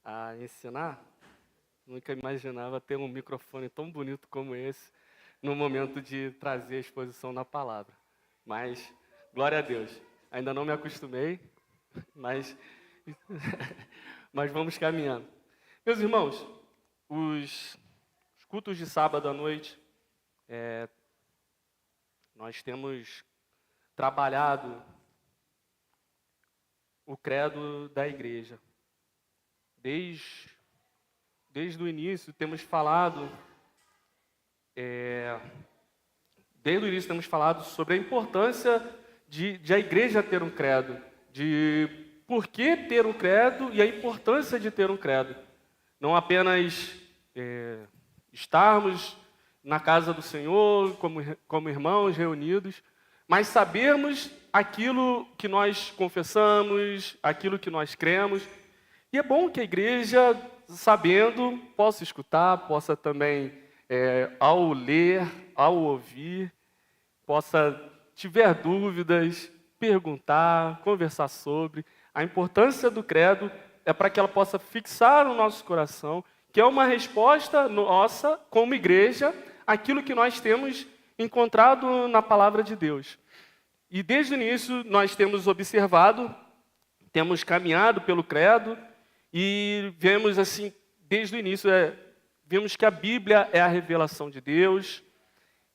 a ensinar, nunca imaginava ter um microfone tão bonito como esse no momento de trazer a exposição da palavra. Mas, glória a Deus, ainda não me acostumei, mas, mas vamos caminhando. Meus irmãos, os cultos de sábado à noite, nós temos trabalhado o credo da igreja. Desde o início temos falado, sobre a importância de a igreja ter um credo, de por que ter um credo e a importância de ter um credo. Não apenas estarmos na casa do Senhor como irmãos reunidos, mas sabermos aquilo que nós confessamos, aquilo que nós cremos. E é bom que a igreja, sabendo, possa escutar, possa também, ao ler, ao ouvir, possa, tiver dúvidas, perguntar, conversar sobre. A importância do credo é para que ela possa fixar no nosso coração, que é uma resposta nossa, como igreja, àquilo que nós temos encontrado na palavra de Deus. E desde o início nós temos observado, temos caminhado pelo credo, e vemos assim, desde o início, vimos que a Bíblia é a revelação de Deus,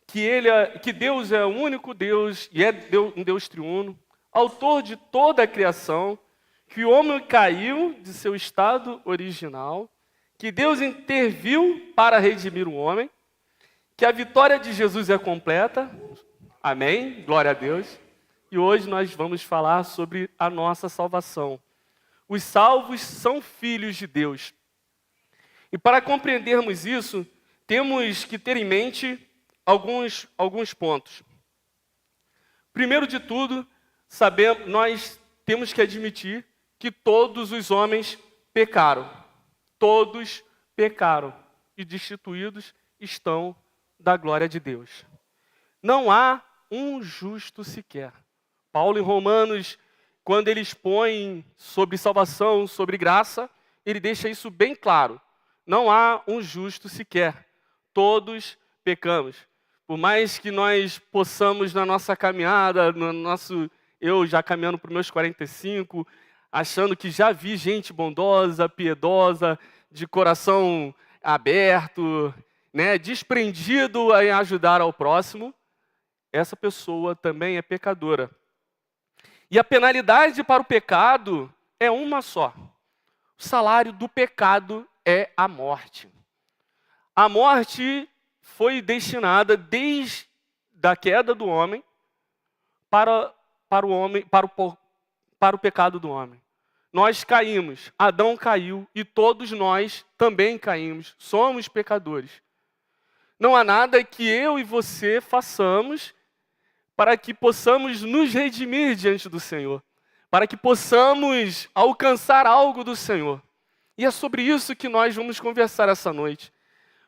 que Deus é o único Deus e é um Deus triuno, autor de toda a criação, que o homem caiu de seu estado original, que Deus interviu para redimir o homem, que a vitória de Jesus é completa, amém, glória a Deus, e hoje nós vamos falar sobre a nossa salvação. Os salvos são filhos de Deus. E para compreendermos isso, temos que ter em mente alguns pontos. Primeiro de tudo, nós temos que admitir que todos os homens pecaram. Todos pecaram e destituídos estão da glória de Deus. Não há um justo sequer. Paulo em Romanos, quando ele expõe sobre salvação, sobre graça, ele deixa isso bem claro. Não há um justo sequer. Todos pecamos. Por mais que nós possamos na nossa caminhada, eu já caminhando para os meus 45, achando que já vi gente bondosa, piedosa, de coração aberto, desprendido em ajudar ao próximo, essa pessoa também é pecadora. E a penalidade para o pecado é uma só. O salário do pecado é a morte. A morte foi destinada desde a queda do homem para o pecado do homem. Nós caímos, Adão caiu e todos nós também caímos, somos pecadores. Não há nada que eu e você façamos para que possamos nos redimir diante do Senhor, para que possamos alcançar algo do Senhor. E é sobre isso que nós vamos conversar essa noite.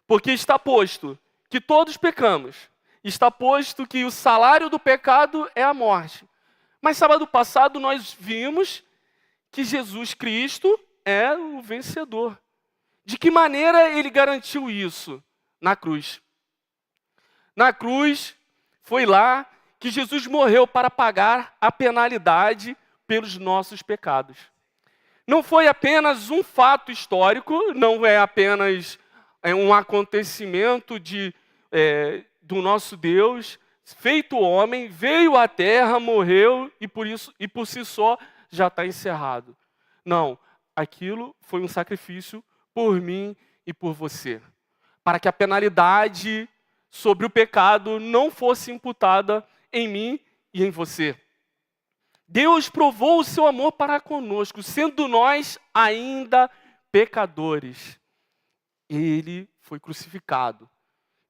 Porque está posto que todos pecamos, está posto que o salário do pecado é a morte. Mas sábado passado nós vimos que Jesus Cristo é o vencedor. De que maneira ele garantiu isso? Na cruz. Na cruz, foi lá que Jesus morreu para pagar a penalidade pelos nossos pecados. Não foi apenas um fato histórico, não é apenas um acontecimento do nosso Deus, feito homem, veio à terra, morreu e por si só já está encerrado. Não, aquilo foi um sacrifício por mim e por você, para que a penalidade sobre o pecado não fosse imputada em mim e em você. Deus provou o seu amor para conosco, sendo nós ainda pecadores. Ele foi crucificado,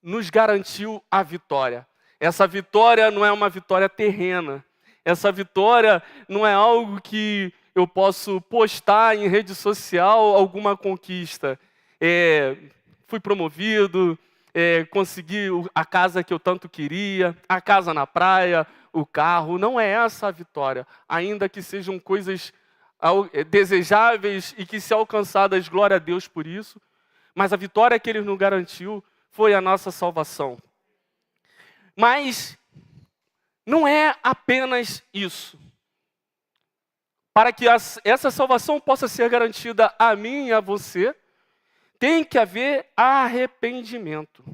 nos garantiu a vitória. Essa vitória não é uma vitória terrena. Essa vitória não é algo que eu posso postar em rede social, alguma conquista. Fui promovido, consegui a casa que eu tanto queria, a casa na praia, o carro. Não é essa a vitória, ainda que sejam coisas desejáveis e que, se alcançadas, glória a Deus por isso. Mas a vitória que Ele nos garantiu foi a nossa salvação. Mas não é apenas isso. Para que essa salvação possa ser garantida a mim e a você, tem que haver arrependimento.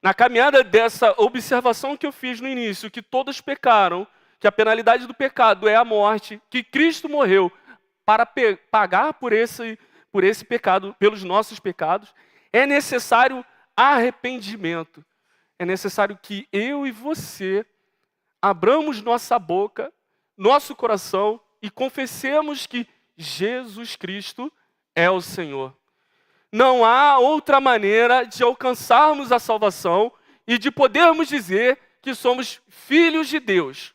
Na caminhada dessa observação que eu fiz no início, que todos pecaram, que a penalidade do pecado é a morte, que Cristo morreu para pagar por esse pecado, pelos nossos pecados, é necessário arrependimento. É necessário que eu e você abramos nossa boca, nosso coração e confessemos que Jesus Cristo é o Senhor. Não há outra maneira de alcançarmos a salvação e de podermos dizer que somos filhos de Deus.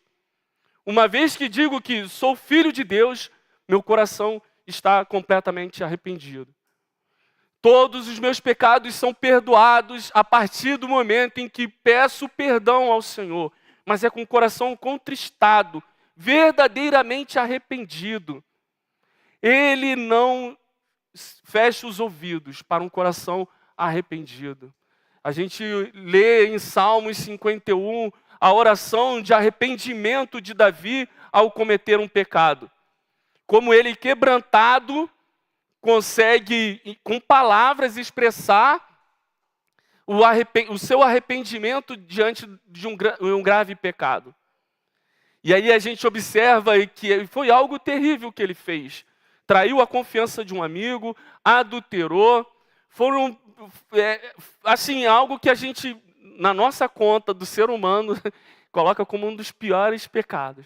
Uma vez que digo que sou filho de Deus, meu coração está completamente arrependido. Todos os meus pecados são perdoados a partir do momento em que peço perdão ao Senhor, mas é com o coração contristado, verdadeiramente arrependido. Ele não fecha os ouvidos para um coração arrependido. A gente lê em Salmos 51 a oração de arrependimento de Davi ao cometer um pecado. Como ele, quebrantado, consegue, com palavras, expressar o seu arrependimento diante de um grave pecado. E aí a gente observa que foi algo terrível que ele fez. Traiu a confiança de um amigo, adulterou, foram, algo que a gente, na nossa conta do ser humano, coloca como um dos piores pecados.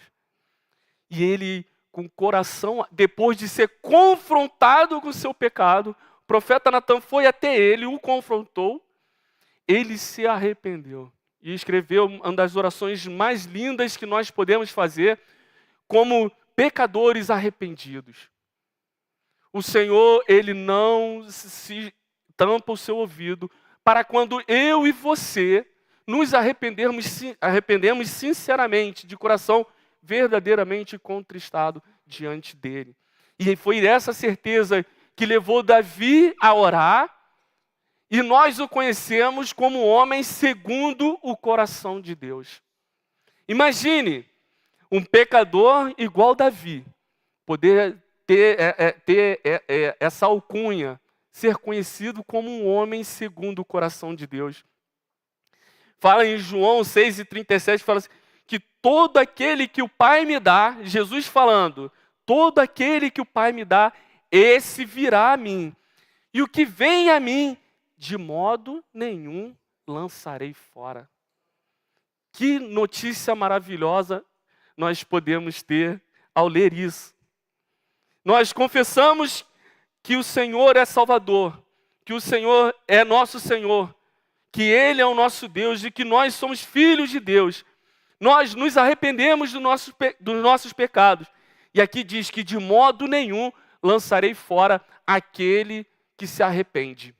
E ele, com o coração, depois de ser confrontado com o seu pecado, o profeta Natan foi até ele, o confrontou, ele se arrependeu. E escreveu uma das orações mais lindas que nós podemos fazer como pecadores arrependidos. O Senhor, Ele não se tampa o seu ouvido para quando eu e você nos arrependemos sinceramente, de coração verdadeiramente contristado diante dEle. E foi essa certeza que levou Davi a orar, e nós o conhecemos como homem segundo o coração de Deus. Imagine um pecador igual Davi, poder ter essa alcunha, ser conhecido como um homem segundo o coração de Deus. Fala em João 6,37, fala assim, que todo aquele que o Pai me dá, Jesus falando, todo aquele que o Pai me dá, esse virá a mim. E o que vem a mim, de modo nenhum lançarei fora. Que notícia maravilhosa nós podemos ter ao ler isso. Nós confessamos que o Senhor é Salvador, que o Senhor é nosso Senhor, que Ele é o nosso Deus e que nós somos filhos de Deus. Nós nos arrependemos dos nossos pecados. E aqui diz que de modo nenhum lançarei fora aquele que se arrepende.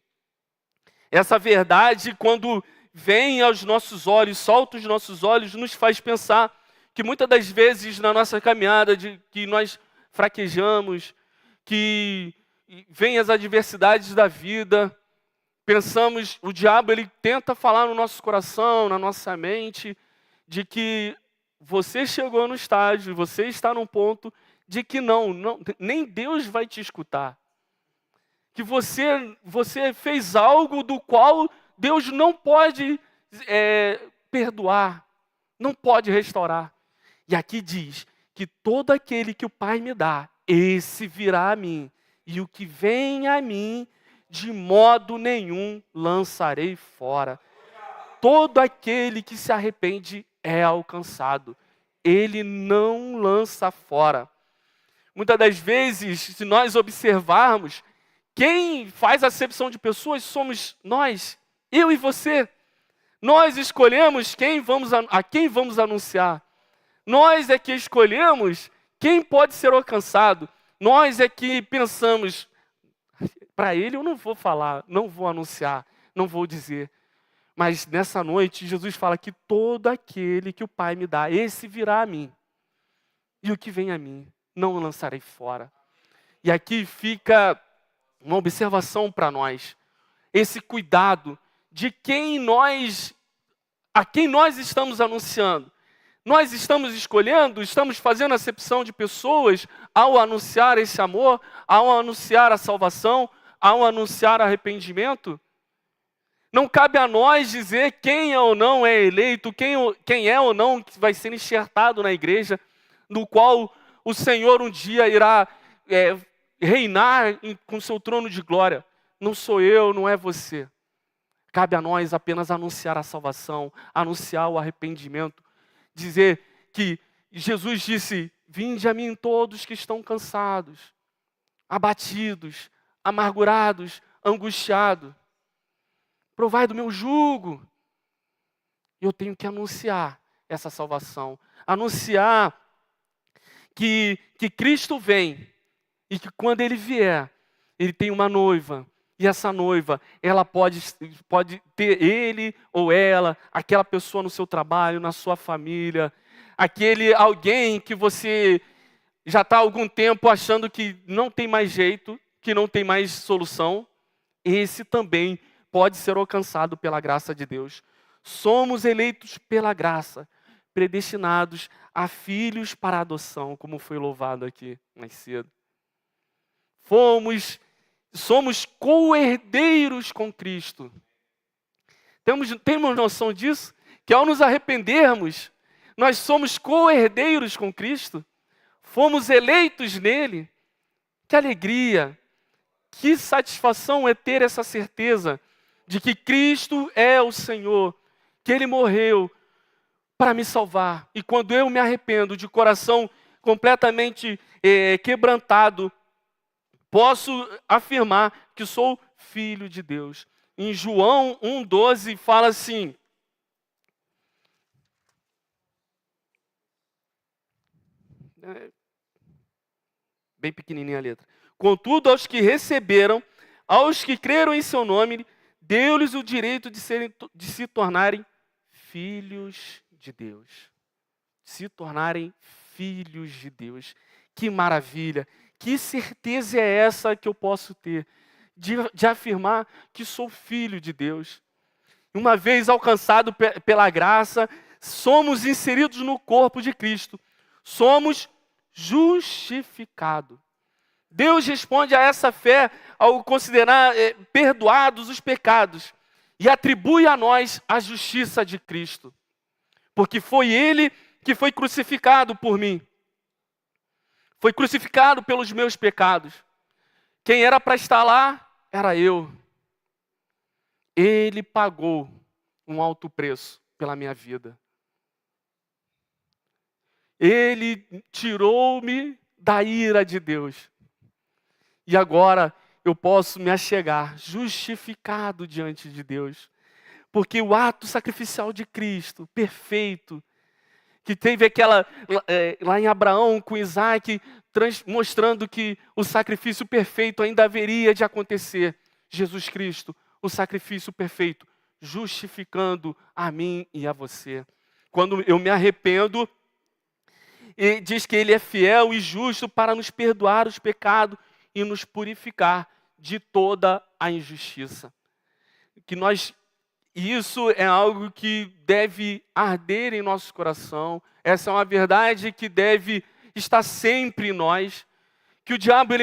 Essa verdade, quando vem aos nossos olhos, solta os nossos olhos, nos faz pensar que muitas das vezes na nossa caminhada, que nós fraquejamos, que vem as adversidades da vida, pensamos, o diabo ele tenta falar no nosso coração, na nossa mente, de que você chegou no estágio, você está num ponto de que não, nem Deus vai te escutar. Que você fez algo do qual Deus não pode perdoar, não pode restaurar. E aqui diz que todo aquele que o Pai me dá, esse virá a mim. E o que vem a mim, de modo nenhum lançarei fora. Todo aquele que se arrepende é alcançado. Ele não lança fora. Muitas das vezes, se nós observarmos, quem faz acepção de pessoas somos nós, eu e você. Nós escolhemos a quem vamos anunciar. Nós é que escolhemos quem pode ser alcançado. Nós é que pensamos, para ele eu não vou falar, não vou anunciar, não vou dizer. Mas nessa noite, Jesus fala que todo aquele que o Pai me dá, esse virá a mim. E o que vem a mim, não o lançarei fora. E aqui fica uma observação para nós. Esse cuidado de a quem nós estamos anunciando. Nós estamos escolhendo, estamos fazendo acepção de pessoas ao anunciar esse amor, ao anunciar a salvação, ao anunciar arrependimento. Não cabe a nós dizer quem é ou não é eleito, quem é ou não que vai ser enxertado na igreja, no qual o Senhor um dia irá reinar com seu trono de glória. Não sou eu, não é você. Cabe a nós apenas anunciar a salvação, anunciar o arrependimento, dizer que Jesus disse: vinde a mim todos que estão cansados, abatidos, amargurados, angustiados. Provai do meu jugo. Eu tenho que anunciar essa salvação. Anunciar que Cristo vem e que quando Ele vier, Ele tem uma noiva. E essa noiva, ela pode ter ele ou ela, aquela pessoa no seu trabalho, na sua família, aquele alguém que você já está há algum tempo achando que não tem mais jeito, que não tem mais solução. Esse também pode ser alcançado pela graça de Deus. Somos eleitos pela graça, predestinados a filhos para adoção, como foi louvado aqui mais cedo. Somos co-herdeiros com Cristo. Temos noção disso? Que ao nos arrependermos, nós somos co-herdeiros com Cristo. Fomos eleitos nele. Que alegria, que satisfação é ter essa certeza de que Cristo é o Senhor, que Ele morreu para me salvar. E quando eu me arrependo de coração completamente quebrantado, posso afirmar que sou filho de Deus. Em João 1,12 fala assim: bem pequenininha a letra. Contudo, aos que receberam, aos que creram em seu nome, deu-lhes o direito de se tornarem filhos de Deus. Se tornarem filhos de Deus. Que maravilha! Que certeza é essa que eu posso ter de afirmar que sou filho de Deus? Uma vez alcançado pela graça, somos inseridos no corpo de Cristo. Somos justificados. Deus responde a essa fé ao considerar perdoados os pecados e atribui a nós a justiça de Cristo. Porque foi Ele que foi crucificado por mim. Foi crucificado pelos meus pecados. Quem era para estar lá, era eu. Ele pagou um alto preço pela minha vida. Ele tirou-me da ira de Deus. E agora eu posso me achegar justificado diante de Deus. Porque o ato sacrificial de Cristo, perfeito, que teve aquela, lá em Abraão com Isaac, mostrando que o sacrifício perfeito ainda haveria de acontecer. Jesus Cristo, o sacrifício perfeito, justificando a mim e a você. Quando eu me arrependo, ele diz que Ele é fiel e justo para nos perdoar os pecados e nos purificar de toda a injustiça. Isso é algo que deve arder em nosso coração. Essa é uma verdade que deve estar sempre em nós. Que o diabo,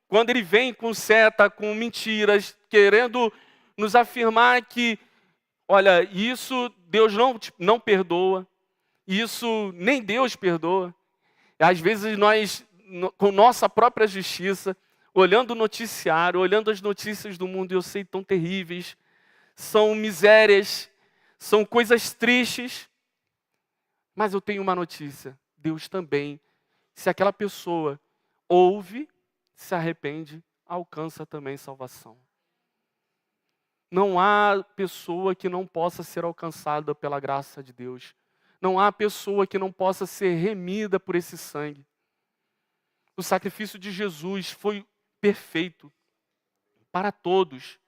quando ele vem com seta, com mentiras, querendo nos afirmar que, olha, isso Deus não perdoa, isso nem Deus perdoa. Às vezes nós, com nossa própria justiça, olhando o noticiário, olhando as notícias do mundo, eu sei, tão terríveis, são misérias, são coisas tristes, mas eu tenho uma notícia: Deus também, se aquela pessoa ouve, se arrepende, alcança também salvação. Não há pessoa que não possa ser alcançada pela graça de Deus. Não há pessoa que não possa ser remida por esse sangue. O sacrifício de Jesus foi perfeito para todos.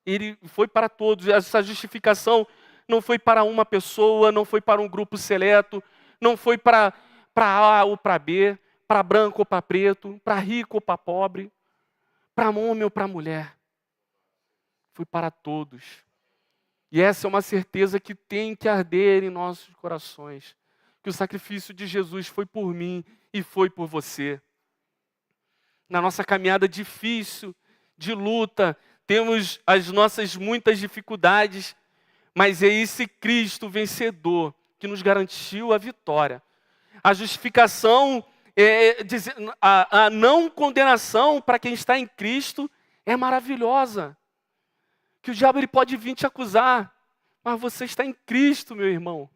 Ele foi para todos. Essa justificação não foi para uma pessoa, não foi para um grupo seleto, não foi para A ou para B. para branco ou para preto, para rico ou para pobre, para homem ou para mulher. Foi para todos. E essa é uma certeza que tem que arder em nossos corações. Que o sacrifício de Jesus foi por mim e foi por você. Na nossa caminhada difícil, de luta, temos as nossas muitas dificuldades, mas é esse Cristo vencedor que nos garantiu a vitória. A justificação, a não condenação para quem está em Cristo é maravilhosa. Que o diabo ele pode vir te acusar, mas você está em Cristo, meu irmão.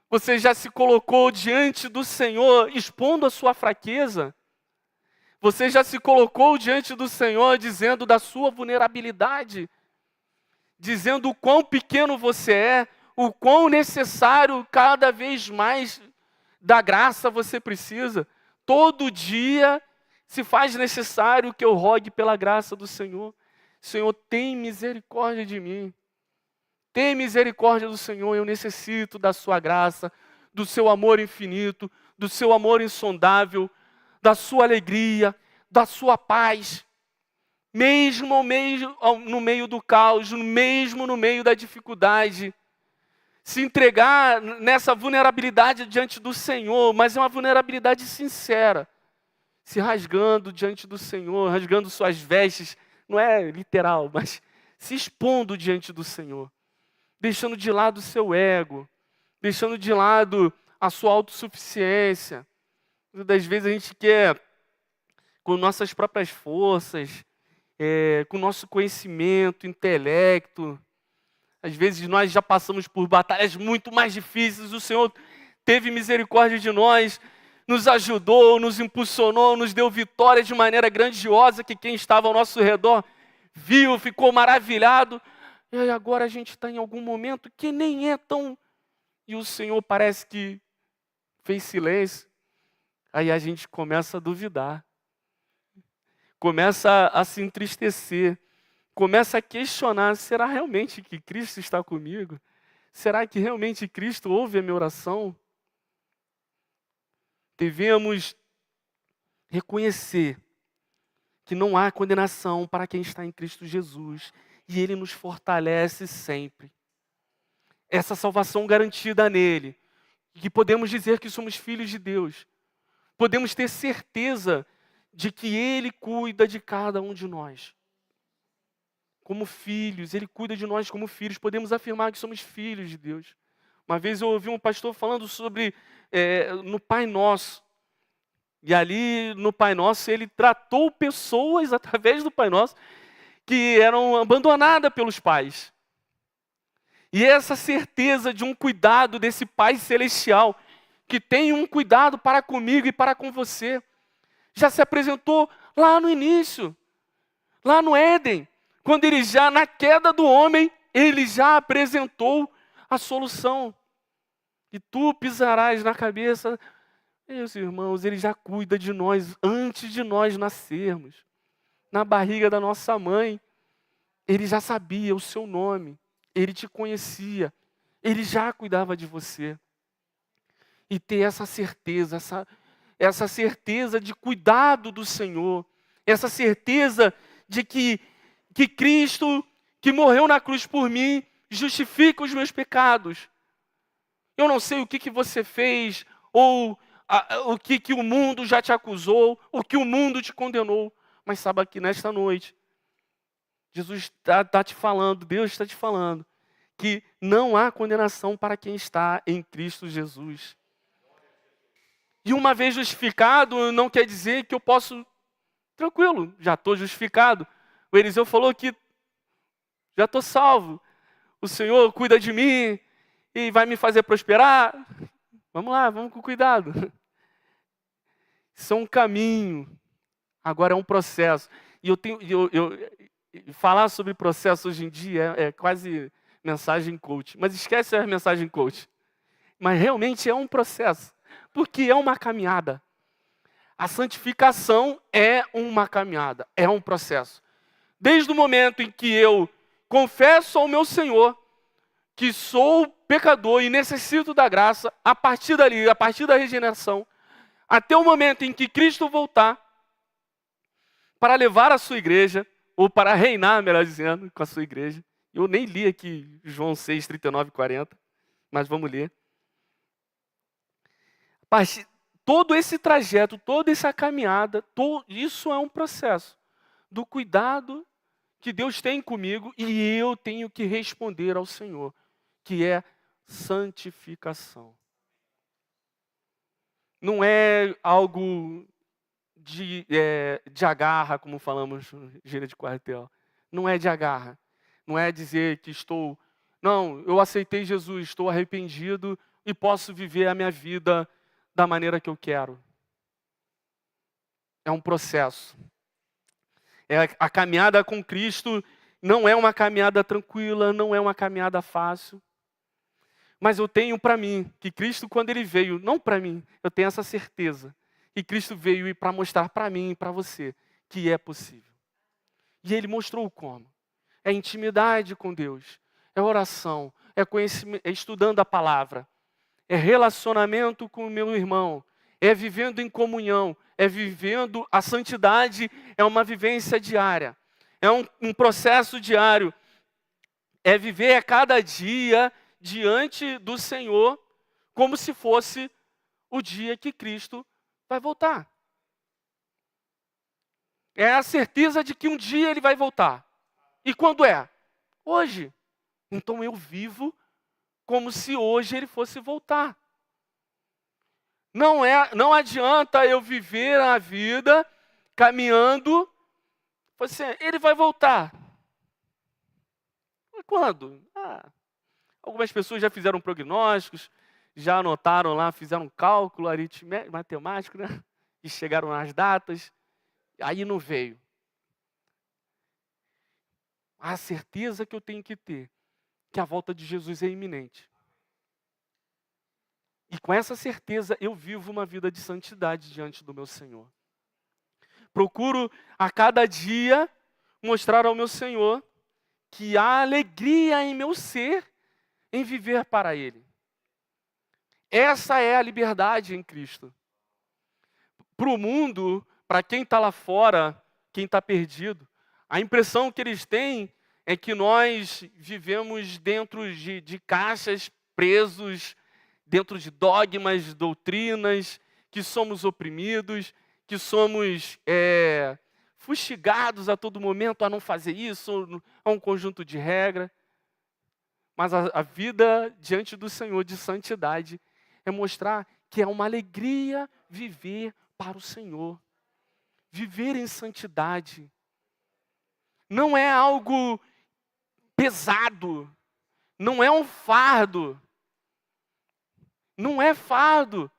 Você já se colocou diante do Senhor expondo a sua fraqueza? Você já se colocou diante do Senhor dizendo da sua vulnerabilidade? Dizendo o quão pequeno você é, o quão necessário cada vez mais da graça você precisa? Todo dia se faz necessário que eu rogue pela graça do Senhor. Senhor, tem misericórdia de mim. Tem misericórdia do Senhor, eu necessito da sua graça, do seu amor infinito, do seu amor insondável, da sua alegria, da sua paz. Mesmo no meio do caos, mesmo no meio da dificuldade. Se entregar nessa vulnerabilidade diante do Senhor, mas é uma vulnerabilidade sincera. Se rasgando diante do Senhor, rasgando suas vestes, não é literal, mas se expondo diante do Senhor. Deixando de lado o seu ego, deixando de lado a sua autossuficiência. Muitas das vezes a gente quer, com nossas próprias forças, com nosso conhecimento, intelecto. Às vezes nós já passamos por batalhas muito mais difíceis, o Senhor teve misericórdia de nós, nos ajudou, nos impulsionou, nos deu vitória de maneira grandiosa, que quem estava ao nosso redor viu, ficou maravilhado. E aí agora a gente está em algum momento que nem é tão... E o Senhor parece que fez silêncio. Aí a gente começa a duvidar. Começa a se entristecer. Começa a questionar, será realmente que Cristo está comigo? Será que realmente Cristo ouve a minha oração? Devemos reconhecer que não há condenação para quem está em Cristo Jesus. E Ele nos fortalece sempre. Essa salvação garantida nele. Que podemos dizer que somos filhos de Deus. Podemos ter certeza de que Ele cuida de cada um de nós. Como filhos, Ele cuida de nós como filhos. Podemos afirmar que somos filhos de Deus. Uma vez eu ouvi um pastor falando sobre no Pai Nosso. E ali no Pai Nosso ele tratou pessoas através do Pai Nosso que eram abandonadas pelos pais. E essa certeza de um cuidado desse Pai Celestial, que tem um cuidado para comigo e para com você, já se apresentou lá no início, lá no Éden, quando ele já, na queda do homem, ele já apresentou a solução. E tu pisarás na cabeça. Meus irmãos, ele já cuida de nós antes de nós nascermos. Na barriga da nossa mãe, ele já sabia o seu nome, ele te conhecia, ele já cuidava de você. E ter essa certeza, essa certeza de cuidado do Senhor, essa certeza de que Cristo, que morreu na cruz por mim, justifica os meus pecados. Eu não sei o que você fez, ou o que o mundo já te acusou, o que o mundo te condenou, mas saiba que nesta noite, Jesus está te falando, Deus está te falando, que não há condenação para quem está em Cristo Jesus. E uma vez justificado, não quer dizer que eu posso, tranquilo, já estou justificado. O Eliseu falou que já estou salvo, o Senhor cuida de mim e vai me fazer prosperar. Vamos lá, vamos com cuidado. Isso é um caminho, agora é um processo. E falar sobre processo hoje em dia é quase mensagem coach. Mas esquece a mensagem coach. Mas realmente é um processo, porque é uma caminhada. A santificação é uma caminhada, é um processo. Desde o momento em que eu confesso ao meu Senhor que sou pecador e necessito da graça, a partir dali, a partir da regeneração, até o momento em que Cristo voltar para levar a sua igreja, ou para reinar, melhor dizendo, com a sua igreja. Eu nem li aqui João 6, 39 e 40, mas vamos ler. Todo esse trajeto, toda essa caminhada, isso é um processo do cuidado que Deus tem comigo e eu tenho que responder ao Senhor, que é santificação. Não é algo de agarra, como falamos no gíria de quartel. Não é de agarra. Não é dizer que eu aceitei Jesus, estou arrependido e posso viver a minha vida da maneira que eu quero. É um processo. A caminhada com Cristo não é uma caminhada tranquila, não é uma caminhada fácil. Mas eu tenho para mim que Cristo, quando Ele veio, não para mim, eu tenho essa certeza. E Cristo veio para mostrar para mim e para você que é possível. E Ele mostrou como. É intimidade com Deus, é oração, é conhecimento, é estudando a palavra, é relacionamento com o meu irmão, é vivendo em comunhão, é vivendo a santidade, é uma vivência diária, é um processo diário, é viver a cada dia diante do Senhor como se fosse o dia que Cristo vai voltar. É a certeza de que um dia Ele vai voltar. E quando é? Hoje. Então eu vivo como se hoje Ele fosse voltar. Não adianta eu viver a vida caminhando, Ele vai voltar. E quando? Algumas pessoas já fizeram prognósticos, já anotaram lá, fizeram um cálculo aritmético, matemático, né? E chegaram nas datas, aí não veio. A certeza que eu tenho que ter, que a volta de Jesus é iminente. E com essa certeza eu vivo uma vida de santidade diante do meu Senhor. Procuro a cada dia mostrar ao meu Senhor que há alegria em meu ser em viver para Ele. Essa é a liberdade em Cristo. Para o mundo, para quem está lá fora, quem está perdido, a impressão que eles têm é que nós vivemos dentro de caixas, presos, dentro de dogmas, doutrinas, que somos oprimidos, que somos fustigados a todo momento a não fazer isso, a um conjunto de regras. Mas a vida diante do Senhor de santidade é mostrar que é uma alegria viver para o Senhor. Viver em santidade. Não é algo pesado. Não é um fardo. Não é fardo.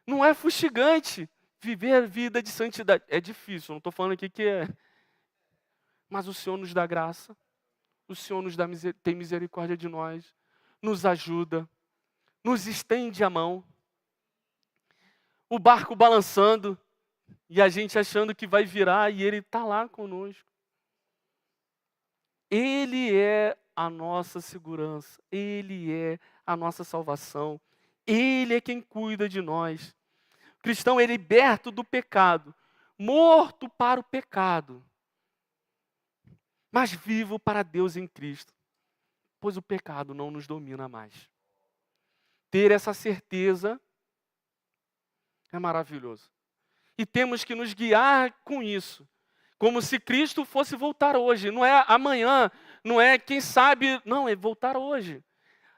Não é fustigante. Viver a vida de santidade. É difícil, não estou falando aqui que é. Mas o Senhor nos dá graça. O Senhor tem misericórdia de nós. Nos ajuda. Nos estende a mão. O barco balançando. E a gente achando que vai virar e Ele está lá conosco. Ele é a nossa segurança. Ele é a nossa salvação. Ele é quem cuida de nós. O cristão é liberto do pecado. Morto para o pecado. Mas vivo para Deus em Cristo. Pois o pecado não nos domina mais. Ter essa certeza é maravilhoso. E temos que nos guiar com isso. Como se Cristo fosse voltar hoje. Não é amanhã, não é quem sabe, não, é voltar hoje.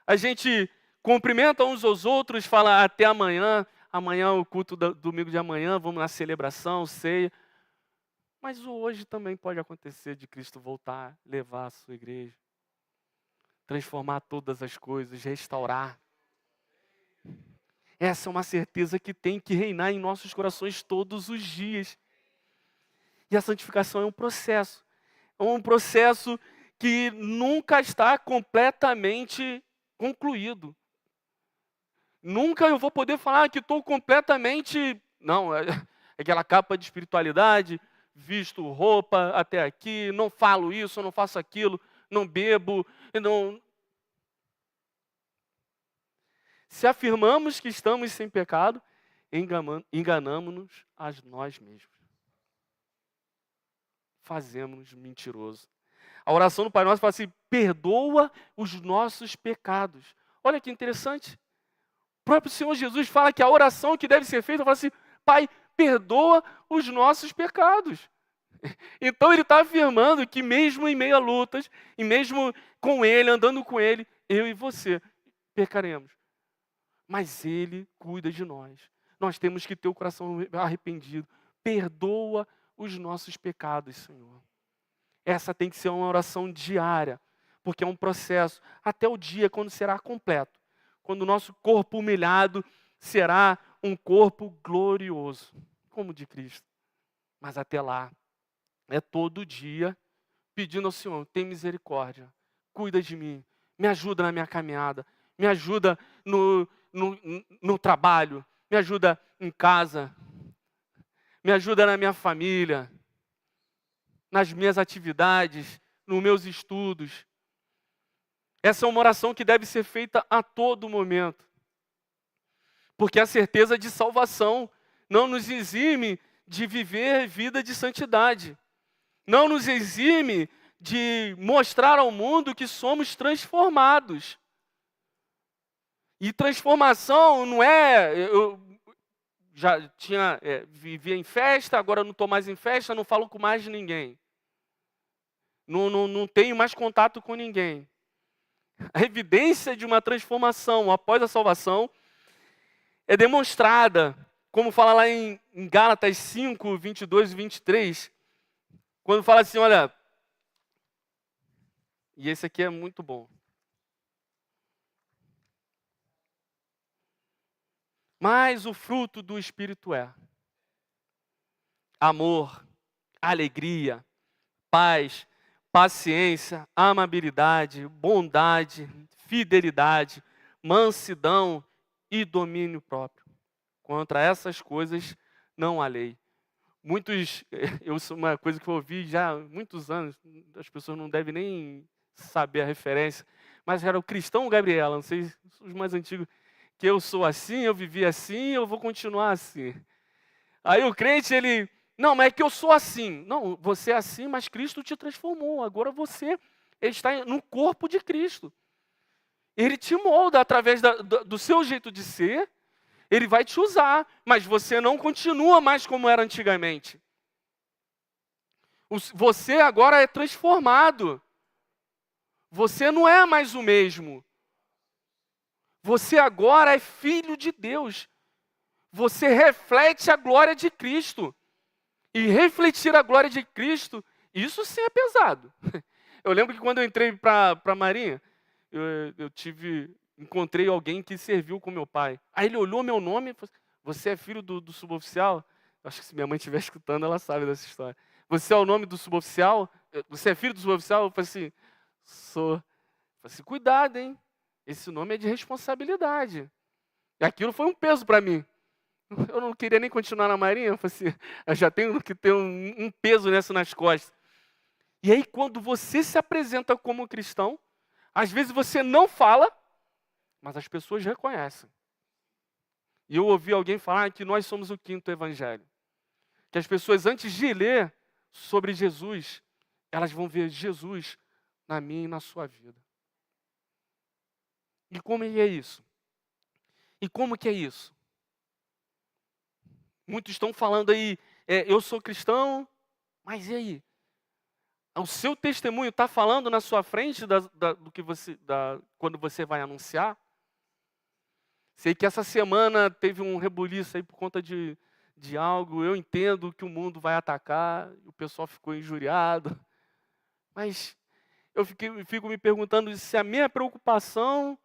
A gente cumprimenta uns aos outros, fala até amanhã. Amanhã é o culto do domingo de amanhã, vamos na celebração, ceia. Mas o hoje também pode acontecer de Cristo voltar, levar a sua igreja. Transformar todas as coisas, restaurar. Essa é uma certeza que tem que reinar em nossos corações todos os dias. E a santificação é um processo. É um processo que nunca está completamente concluído. Nunca eu vou poder falar que estou completamente... Não, é aquela capa de espiritualidade, visto roupa até aqui, não falo isso, não faço aquilo, não bebo, não... Se afirmamos que estamos sem pecado, enganamos-nos a nós mesmos. Fazemos-nos mentiroso. A oração do Pai Nosso fala assim: perdoa os nossos pecados. Olha que interessante. O próprio Senhor Jesus fala que a oração que deve ser feita, fala assim: Pai, perdoa os nossos pecados. Então ele está afirmando que mesmo em meio a lutas, e mesmo com ele, andando com ele, eu e você pecaremos. Mas ele cuida de nós. Nós temos que ter o coração arrependido. Perdoa os nossos pecados, Senhor. Essa tem que ser uma oração diária, porque é um processo, até o dia quando será completo. Quando o nosso corpo humilhado será um corpo glorioso, como o de Cristo. Mas até lá, é todo dia pedindo ao Senhor: tem misericórdia, cuida de mim, me ajuda na minha caminhada, me ajuda no trabalho, me ajuda em casa, me ajuda na minha família, nas minhas atividades, nos meus estudos. Essa é uma oração que deve ser feita a todo momento. Porque a certeza de salvação não nos exime de viver vida de santidade. Não nos exime de mostrar ao mundo que somos transformados. E transformação não é... Eu já vivia em festa, agora não estou mais em festa, não falo com mais ninguém. Não tenho mais contato com ninguém. A evidência de uma transformação após a salvação é demonstrada, como fala lá em Gálatas 5, 22 e 23, quando fala assim, olha, e esse aqui é muito bom. Mas o fruto do Espírito é amor, alegria, paz, paciência, amabilidade, bondade, fidelidade, mansidão e domínio próprio. Contra essas coisas não há lei. Uma coisa que eu ouvi já há muitos anos, as pessoas não devem nem saber a referência, mas era o cristão Gabriela, não sei os mais antigos, que eu sou assim, eu vivi assim, eu vou continuar assim. Aí o crente, não, mas é que eu sou assim. Não, você é assim, mas Cristo te transformou. Agora você está no corpo de Cristo. Ele te molda através do seu jeito de ser. Ele vai te usar, mas você não continua mais como era antigamente. Você agora é transformado. Você não é mais o mesmo. Você agora é filho de Deus. Você reflete a glória de Cristo. E refletir a glória de Cristo, isso sim é pesado. Eu lembro que quando eu entrei para a Marinha, encontrei alguém que serviu com meu pai. Aí ele olhou meu nome e falou: você é filho do suboficial? Acho que se minha mãe estiver escutando, ela sabe dessa história. Você é o nome do suboficial? Você é filho do suboficial? Eu falei assim: sou. Eu falei assim: cuidado, hein? Esse nome é de responsabilidade. E aquilo foi um peso para mim. Eu não queria nem continuar na Marinha. Eu falei assim: eu já tenho que ter um peso nessa nas costas. E aí, quando você se apresenta como cristão, às vezes você não fala, mas as pessoas reconhecem. E eu ouvi alguém falar que nós somos o 5º evangelho. Que as pessoas, antes de ler sobre Jesus, elas vão ver Jesus na minha e na sua vida. E como é isso? E como que é isso? Muitos estão falando aí, eu sou cristão, mas e aí? O seu testemunho está falando na sua frente do que quando você vai anunciar? Sei que essa semana teve um rebuliço aí por conta de algo. Eu entendo que o mundo vai atacar, o pessoal ficou injuriado. Mas eu fico me perguntando se a minha preocupação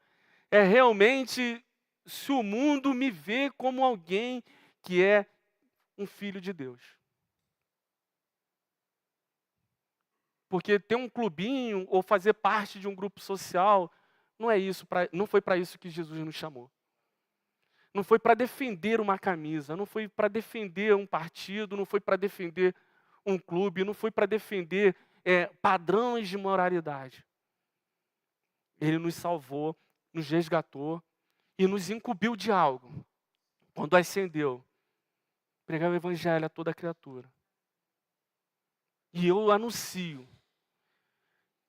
é realmente se o mundo me vê como alguém que é um filho de Deus. Porque ter um clubinho ou fazer parte de um grupo social, não foi para isso que Jesus nos chamou. Não foi para defender uma camisa, não foi para defender um partido, não foi para defender um clube, não foi para defender padrões de moralidade. Ele nos salvou, nos resgatou e nos incumbiu de algo. quando ascendeu, pregar o evangelho a toda criatura. E eu anuncio.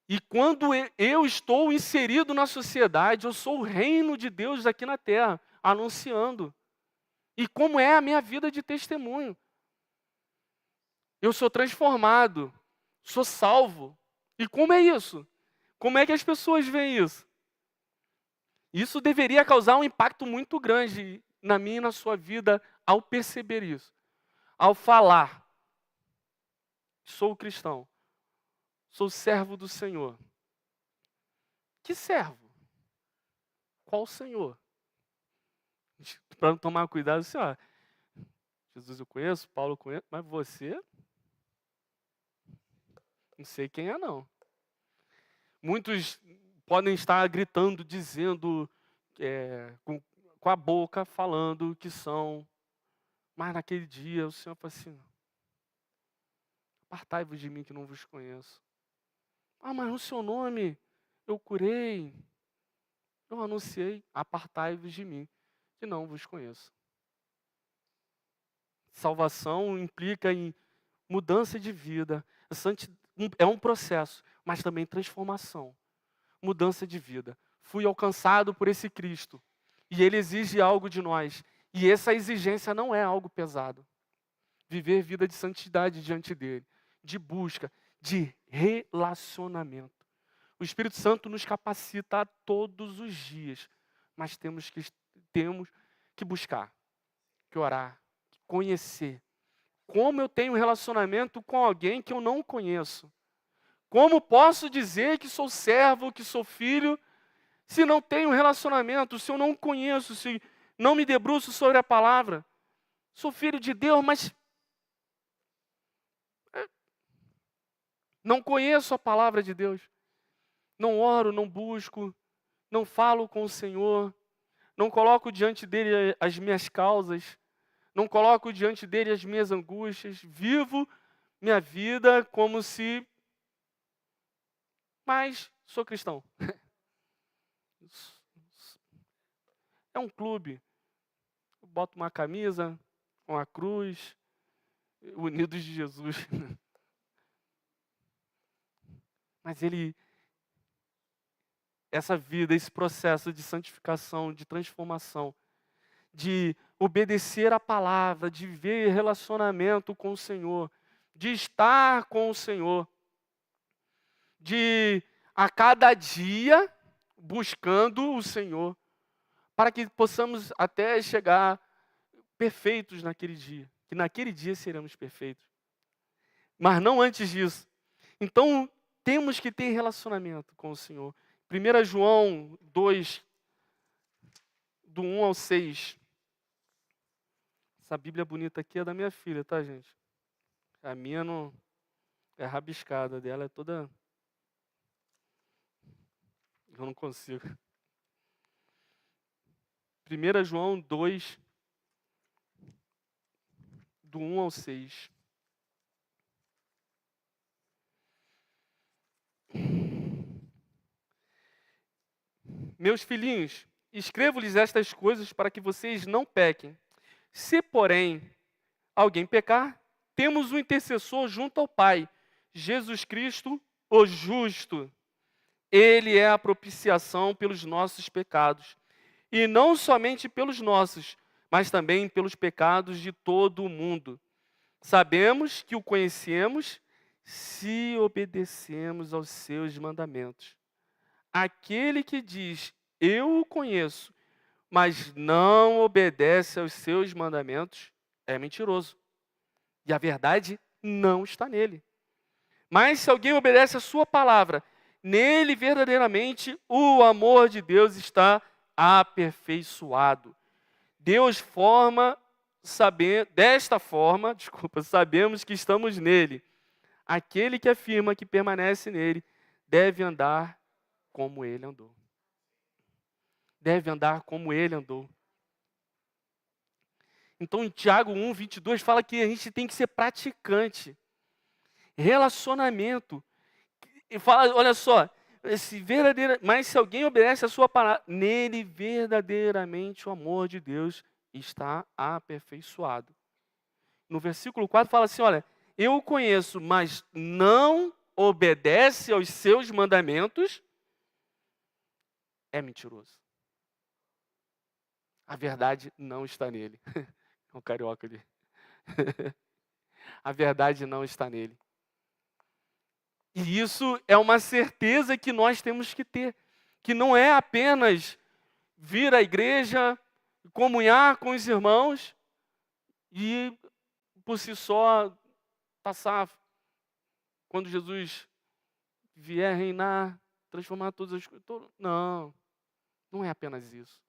E quando eu estou inserido na sociedade, eu sou o reino de Deus aqui na terra, anunciando. E como é a minha vida de testemunho? Eu sou transformado, sou salvo. E como é isso? Como é que as pessoas veem isso? Isso deveria causar um impacto muito grande na minha e na sua vida ao perceber isso. Ao falar, sou cristão, sou servo do Senhor. Que servo? Qual Senhor? Para tomar cuidado, assim, ó, Jesus eu conheço, Paulo eu conheço, mas você, não sei quem é não. Muitos podem estar gritando, dizendo, com a boca, falando que são, mas naquele dia o Senhor fala assim, apartai-vos de mim que não vos conheço. Ah, mas no seu nome eu curei, eu anunciei, apartai-vos de mim que não vos conheço. Salvação implica em mudança de vida, é um processo, mas também transformação, mudança de vida. Fui alcançado por esse Cristo e Ele exige algo de nós. E essa exigência não é algo pesado. Viver vida de santidade diante dEle, de busca, de relacionamento. O Espírito Santo nos capacita a todos os dias, mas temos que buscar, que orar, que conhecer. Como eu tenho um relacionamento com alguém que eu não conheço? Como posso dizer que sou servo, que sou filho, se não tenho um relacionamento, se eu não conheço, se não me debruço sobre a palavra? Sou filho de Deus, mas não conheço a palavra de Deus. Não oro, não busco, não falo com o Senhor, não coloco diante dele as minhas causas, não coloco diante dele as minhas angústias, vivo minha vida como se... Mas sou cristão. É um clube. Eu boto uma camisa, uma cruz, unidos de Jesus. Mas essa vida, esse processo de santificação, de transformação, de obedecer a palavra, de ver relacionamento com o Senhor, de estar com o Senhor, de a cada dia buscando o Senhor, para que possamos até chegar perfeitos naquele dia, que naquele dia seremos perfeitos. Mas não antes disso. Então, temos que ter relacionamento com o Senhor. 1 João 2, do 1 ao 6. Essa Bíblia bonita aqui é da minha filha, tá, gente? A minha não é rabiscada, dela é toda... Eu não consigo. 1 João 2, do 1 ao 6. Meus filhinhos, escrevo-lhes estas coisas para que vocês não pequem. Se, porém, alguém pecar, temos um intercessor junto ao Pai, Jesus Cristo, o justo. Ele é a propiciação pelos nossos pecados. E não somente pelos nossos, mas também pelos pecados de todo o mundo. Sabemos que o conhecemos se obedecemos aos seus mandamentos. Aquele que diz, eu o conheço, mas não obedece aos seus mandamentos, é mentiroso. E a verdade não está nele. Mas se alguém obedece a sua palavra, nele verdadeiramente o amor de Deus está aperfeiçoado. Desta forma, sabemos que estamos nele. Aquele que afirma que permanece nele deve andar como ele andou. Deve andar como ele andou. Então, em Tiago 1, 22, fala que a gente tem que ser praticante. Relacionamento. E fala, olha só, mas se alguém obedece a sua palavra, nele verdadeiramente o amor de Deus está aperfeiçoado. No versículo 4 fala assim, olha, eu o conheço, mas não obedece aos seus mandamentos, é mentiroso. A verdade não está nele. É um carioca ali. A verdade não está nele. E isso é uma certeza que nós temos que ter. Que não é apenas vir à igreja, comunhar com os irmãos e, por si só, passar. Quando Jesus vier reinar, transformar todas as coisas. Não, não é apenas isso.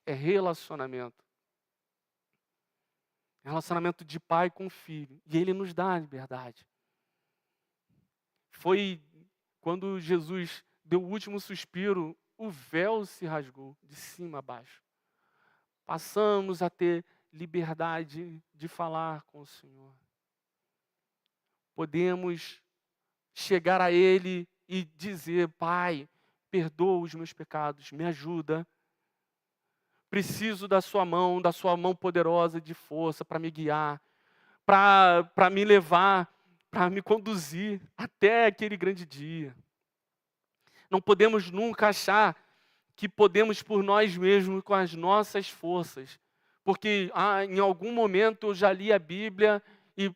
É relacionamento. Relacionamento de pai com filho. E ele nos dá a liberdade. Foi quando Jesus deu o último suspiro, o véu se rasgou de cima a baixo. Passamos a ter liberdade de falar com o Senhor. Podemos chegar a Ele e dizer, Pai, perdoa os meus pecados, me ajuda. Preciso da sua mão poderosa de força para me guiar, para me levar, para me conduzir até aquele grande dia. Não podemos nunca achar que podemos por nós mesmos, com as nossas forças. Porque em algum momento eu já li a Bíblia e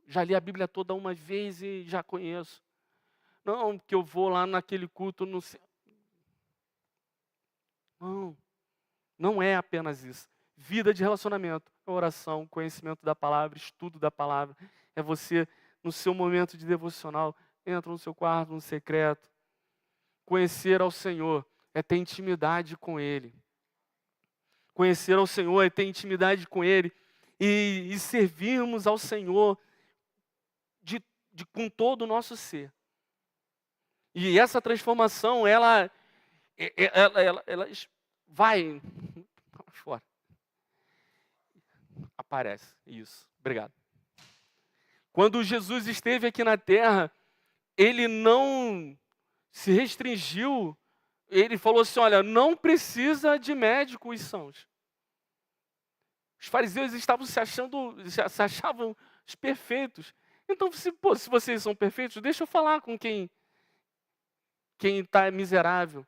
já li a Bíblia toda uma vez e já conheço. Não, que eu vou lá naquele culto. Não, não é apenas isso. Vida de relacionamento, oração, conhecimento da palavra, estudo da palavra. É você, no seu momento de devocional, entra no seu quarto, no secreto. Conhecer ao Senhor é ter intimidade com Ele. Conhecer ao Senhor é ter intimidade com Ele e servirmos ao Senhor com todo o nosso ser. E essa transformação, ela vai fora. Aparece, isso. Obrigado. Quando Jesus esteve aqui na terra, Ele não se restringiu. Ele falou assim, olha, não precisa de médicos sãos. Os fariseus estavam se achavam os perfeitos. Então, se vocês são perfeitos, deixa eu falar com quem está miserável.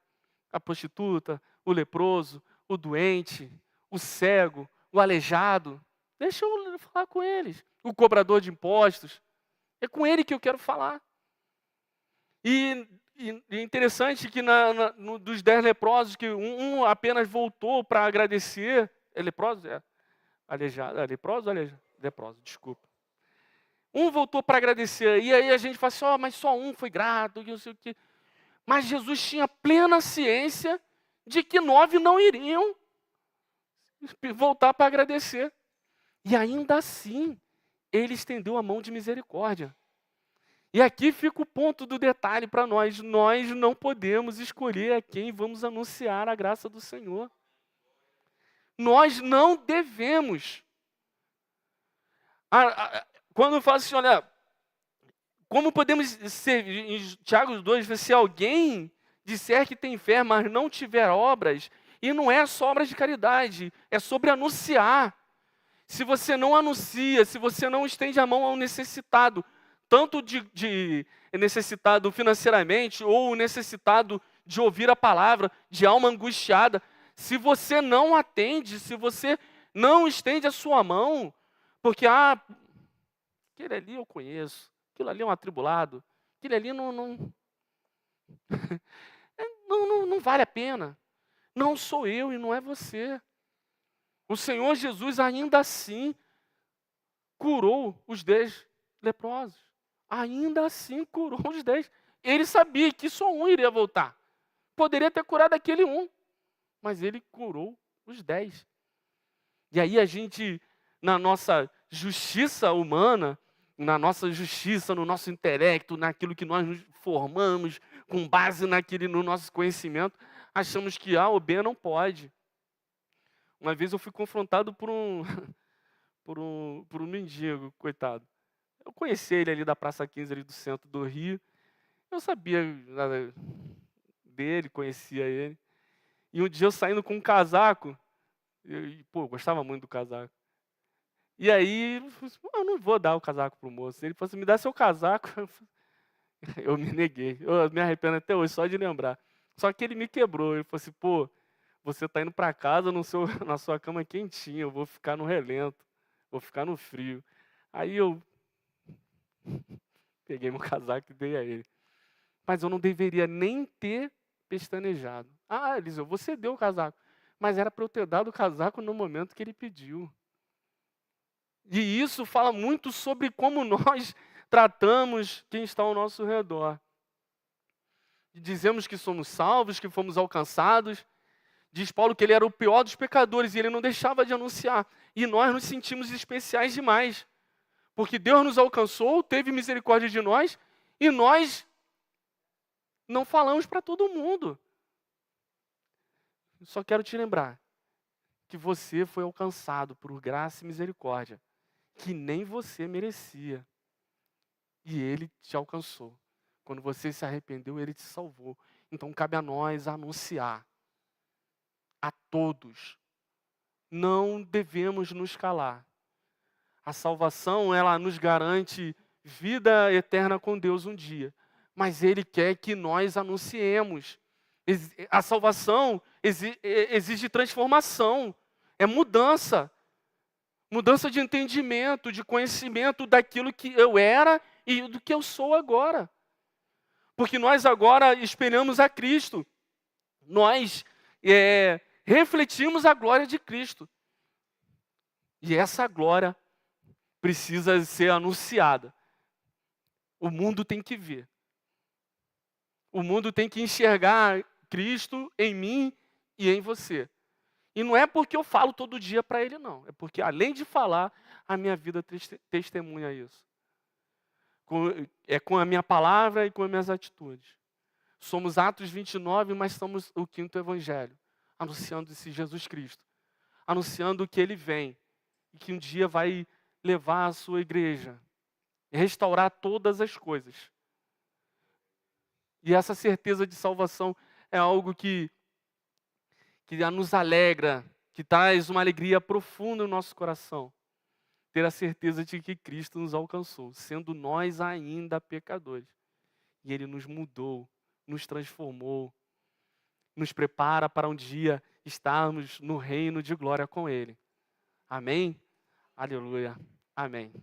A prostituta, o leproso, o doente, o cego, o aleijado. Deixa eu falar com eles. O cobrador de impostos. É com ele que eu quero falar. E é interessante que dos 10 leprosos, que um apenas voltou para agradecer. É leproso? É. Aleijado. É leproso ou aleijado? Leproso, desculpa. Um voltou para agradecer. E aí a gente fala assim, mas só um foi grato, não sei o quê. Mas Jesus tinha plena ciência de que 9 não iriam voltar para agradecer. E ainda assim, ele estendeu a mão de misericórdia. E aqui fica o ponto do detalhe para nós. Nós não podemos escolher a quem vamos anunciar a graça do Senhor. Nós não devemos. Quando eu falo assim, olha, como podemos ser, em Tiago 2, se alguém disser que tem fé, mas não tiver obras, e não é só obras de caridade, é sobre anunciar. Se você não anuncia, se você não estende a mão ao necessitado, tanto de necessitado financeiramente, ou necessitado de ouvir a palavra, de alma angustiada, se você não atende, se você não estende a sua mão, porque, aquele ali eu conheço, aquilo ali é um atribulado, aquele ali não vale a pena. Não sou eu e não é você. O Senhor Jesus ainda assim curou os 10 leprosos. Ainda assim curou os 10. Ele sabia que só um iria voltar. Poderia ter curado aquele um, mas ele curou os 10. E aí a gente, na nossa justiça humana, na nossa justiça, no nosso intelecto, naquilo que nós nos formamos, com base no nosso conhecimento, achamos que A ou B não pode. Uma vez eu fui confrontado por um mendigo, coitado. Eu conheci ele ali da Praça 15, ali do centro do Rio. Eu sabia dele, conhecia ele. E um dia eu saindo com um casaco, Pô, eu gostava muito do casaco. E aí, eu falei assim, eu não vou dar o casaco pro moço. Ele falou assim, me dá seu casaco. Eu me neguei. Eu me arrependo até hoje só de lembrar. Só que ele me quebrou. Ele falou assim, pô, você tá indo para casa na sua cama quentinha, eu vou ficar no relento, vou ficar no frio. Aí eu peguei meu casaco e dei a ele. Mas eu não deveria nem ter pestanejado. Ah, Eliseu, você deu o casaco. Mas era para eu ter dado o casaco no momento que ele pediu. E isso fala muito sobre como nós tratamos quem está ao nosso redor. Dizemos que somos salvos, que fomos alcançados. Diz Paulo que ele era o pior dos pecadores e ele não deixava de anunciar. E nós nos sentimos especiais demais. Porque Deus nos alcançou, teve misericórdia de nós e nós não falamos para todo mundo. Só quero te lembrar que você foi alcançado por graça e misericórdia, que nem você merecia. E ele te alcançou. Quando você se arrependeu, ele te salvou. Então cabe a nós anunciar a todos. Não devemos nos calar. A salvação, ela nos garante vida eterna com Deus um dia. Mas Ele quer que nós anunciemos. A salvação exige transformação. É mudança. Mudança de entendimento, de conhecimento daquilo que eu era e do que eu sou agora. Porque nós agora espelhamos a Cristo. Nós refletimos a glória de Cristo. E essa glória precisa ser anunciada. O mundo tem que ver. O mundo tem que enxergar Cristo em mim e em você. E não é porque eu falo todo dia para ele, não. É porque, além de falar, a minha vida testemunha isso. Com a minha palavra e com as minhas atitudes. Somos Atos 29, mas somos o 5º evangelho. Anunciando esse Jesus Cristo. Anunciando que ele vem. E que um dia vai levar a sua igreja. Restaurar todas as coisas. E essa certeza de salvação é algo que nos alegra, que traz uma alegria profunda no nosso coração. Ter a certeza de que Cristo nos alcançou, sendo nós ainda pecadores. E Ele nos mudou, nos transformou, nos prepara para um dia estarmos no reino de glória com Ele. Amém? Aleluia. Amém.